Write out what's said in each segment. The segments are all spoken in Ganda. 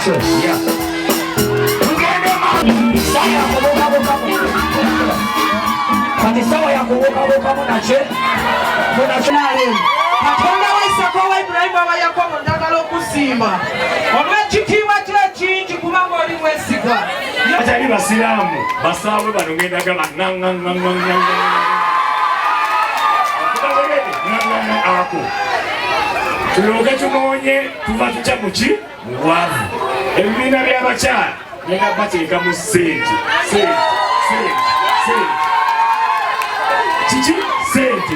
Yeah. Kati sawa ya kuwoka munache munachonale Katonda wa Isaka wa Ibrahimu wa Yakobo ndagala okusiima omwekitiibwa ky'ekingi kubanga oli mwesigwa. Atali basiraamu basaawe bano ngenda gaba ako tulooke tunoonye tuva tutya muki mu bwavu. Ebibiina by'abakyala ngenda bateeka mu sente kiki sente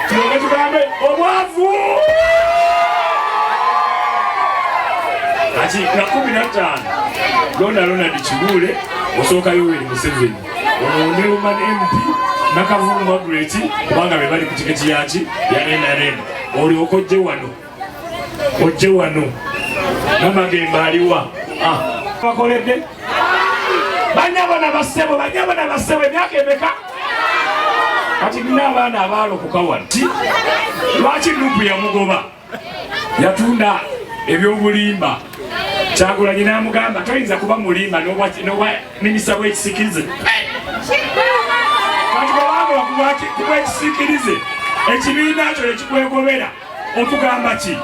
tulooke tugambe obwavu kati na 15 Ronald Kibuule osooka Yoweri Museveni ono ne Woman MP Nakavuma Margaret kubanga be bali ku tiketi yaki ya NRM olyoka ojje wano Namagemba aliwa bakoledde banyabona basebo emyaka emeka kati nina abaana abaalokoka wano lwaki Nuupu yamugoba yatunda ebyobulimba Kyagulanyi n'amugamba toyinza kuba mulimba n'obwa minisita w'ekisikirize kati bwabanga kuba ekisikirize ekibiina kyo ekikwegobera otugamba ki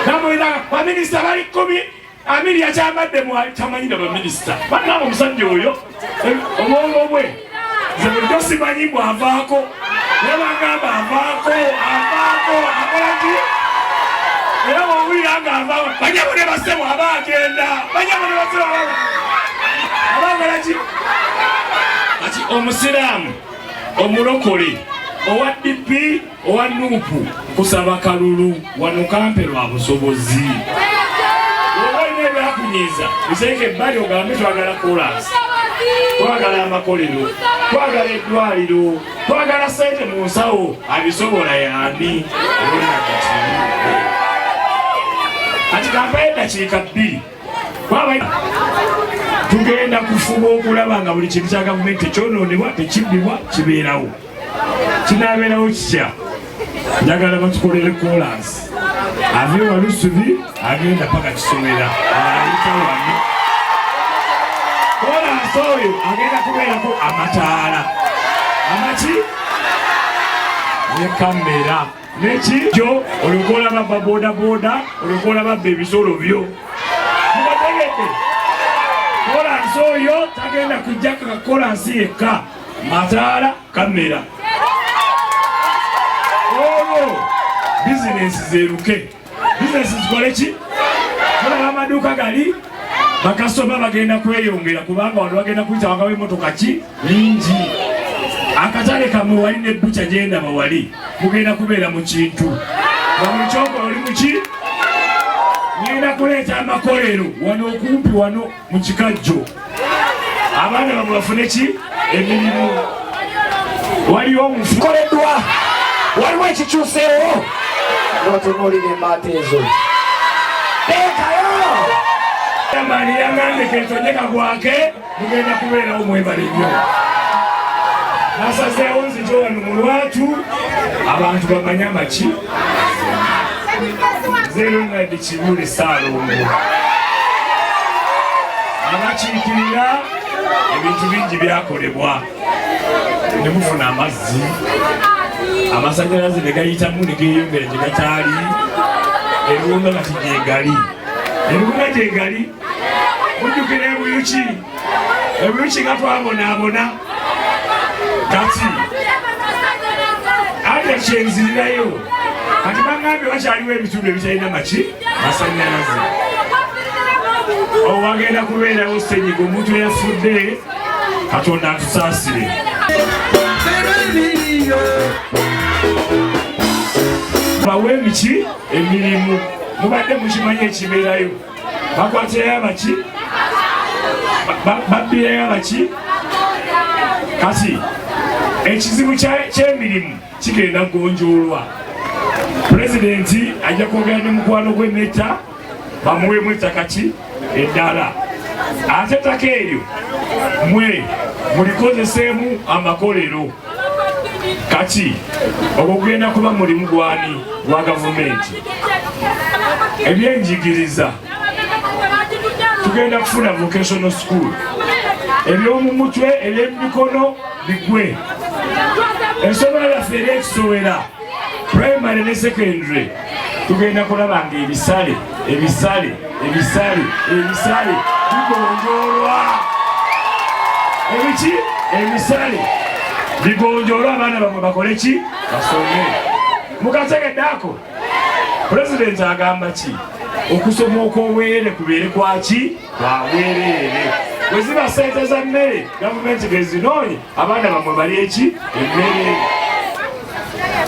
namwena baminisita bali 10 Amiri yakyambadde tamanyira baminisita bannaba omusajja oyo obwongo bwe nze bulijjo simanyi bw'avaako naye bagamba avaako akolaki era bw'owulira ng'avaawo banyabone basebo aba agenda banyabone basebo abakolaki kati omusiraamu omulokole owa DP owa Nuupu kusaba kalulu wano kampe lwa busobozi olwalina ebyakunyiiza biseeke ebbali ogambe twagala kolansi twagala amakolero twagala eddwaliro twagala sente mu nsawo abisobola yani kati kampayo eddakiika 2 tugenda kufuba okulaba nga buli kintu kya gavumenti ekyonoonebwa tekibbibwa kibeerawo kinaabeerawo kitya njagala batukolere kolansi ave Walusubi agenda paka Kisowera ayita wano kolansi oyo agenda kubeerako amataala amaki ne kamera neki jo olikola baba boda olikola baba ebisolo byo mubategeke kolansi oyo tagenda kujjako kolansi yekka mataala kamera bizinesi zeruke bizinesi zikole ki olaba amaduuka gali bakasoma bagenda kweyongera kubanga wano bagenda kuyita wangawo emmotoka ki nyingi akatale kamwe wali ne bbuca gyendaba wali mugenda kubeera mu kintu nga buli kyokola oli muki ngenda kuleeta amakolero wano okumpi wano mu kikajjo abaana bamwe bafune ki emirimu waliwo omukoleddwa waliwo ekikyuseewo n'otunuulira embaata ezo teekayo amani yangambye kentonyeka gwake mugenda kubeerawo mwebale nnyo nasazeewo nzija wano mu lwatu abantu bamanye amaki nze Ronald Kibuule Ssaalongo abakiikirira ebintu bingi byakolebwa ne mufuna amazzi amasanyalaze ne gayitamu ne geeyongera gye gataali ebiwunga kati gyegali ebiwunga gyegali mujjukira ebuyuki nga twabonaabona kati ate kyenzirirayo kati bagambye wakyaliwo ebitundu ebitalina maki masanyalaze owagenda kubeerawo ssenyiga omuntu eyafudde Katonda atusaasire bawe miki emirimu mubadde mukimanyi ekibeerayo bakwatirayo abaki babbirayo abaki kati ekizibu ky'emirimu kigenda kugonjoolwa pulezidenti ajja kwogera ne mukwano gw'emmetta bamuweemu ettaka ki eddala ate ettaka eryo mwe mulikozeseemu amakolero kati okugenda kuba mulimu gwani gwa gavumenti ebyenjigiriza tugenda kufuna vocational school ebyomumutwe ebyemikono bigwe ensomero yaffe eryekisowera primary ne secondary tugenda kulaba nga ebisale bigonjoolwa ebiki ebisale bigonjoolwa abaana bamwe bakole ki basome mukategedde ako pulezidenti agamba ki okusoma okw'obwereere kubeere kwaki kwabwereere bwe ziba sente za mmere gavumenti gezinoonye abaana bamwe bali eki emmere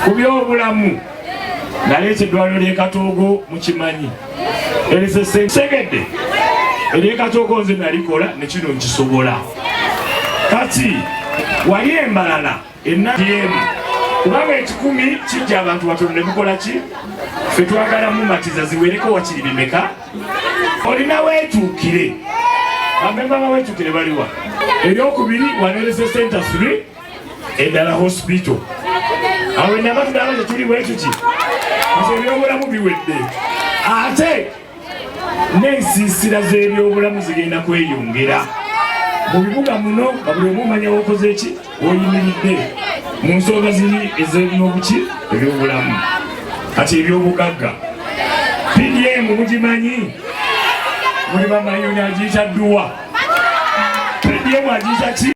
ku byobulamu naleeta eddwaliro ly'ekatoogo mukimanyi erisesegedde ery'ekatoogo nze nalikola nekino nkisobola kati wali embalala ennaemu kubanga 10 kijja abantu batono ne bukola ki ffe twagalamu matiza ziwereko wakiri bimeka olina weetuukire bamemba baweetuukire baliwa eryokubiri wanerese center 3 eddala hospital awo enaba tudaba tetuli bwetuki ate ebyobulamu biwedde ate n'ensiisira z'ebyobulamu zigenda kweyongera mu bibuga muno nga buli omu omanya wokoze eki oyimiridde mu nsonga ziri ez'obuki ebyobulamu kati ebyobugagga PDM mugimanyi muli bamayoni agiyita dduwa PDM agiyita ki